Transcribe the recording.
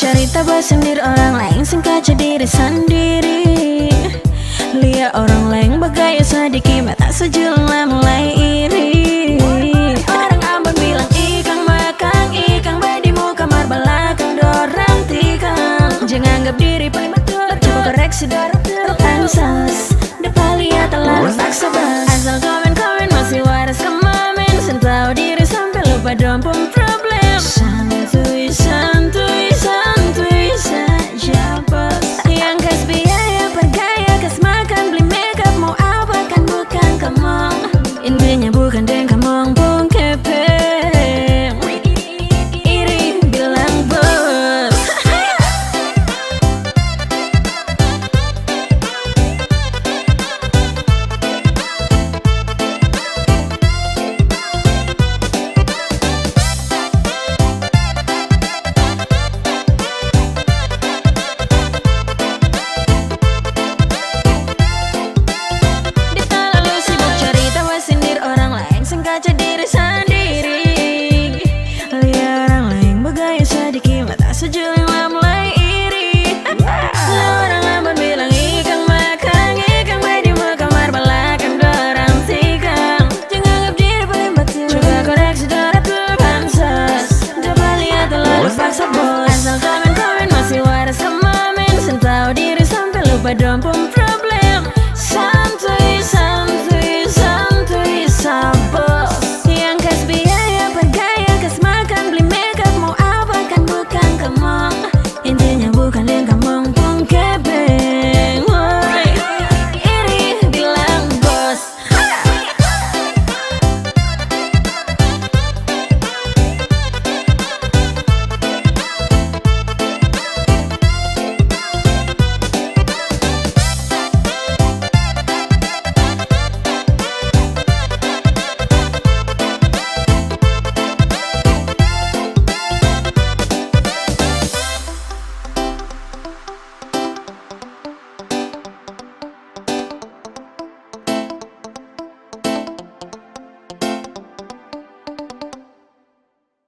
cerita buat sendiri orang lain, singkaca diri sendiri. Lihat orang lain bergaya sedikit, mata sejelang mulai iri. Orang Ambon bilang ikan makan, ikan bayi di muka kamar belakang dorang tikang. Jangan anggap diri paling betul, coba koreksi dorang terpansas. Depan lihat terlalu paksa bas. Asal komen-komen masih waras kemamin, sen tahu diri sampai lupa dong pun problem. Santuy, santuy, santuy saja bos. Yang kas biaya bergaya, kas makan beli makeup, mau apa kan bukan kemong. Intinya bukan deng kamong pun kepeng. Iri bilang bos. Kaca diri sendiri. Lihat orang lain bergaya sedikit, mata sejelang mulai iri. Orang Ambon bilang ikan makan, ikan bayi di muka kamar belakang dorang tikang. Jangan anggap diri paling betul, coba koreksi dorang terpansas. Coba lihat terlalu paksa bos. Asal komen-komen masih waras kemamin, sen tahu diri sampai lupa dong.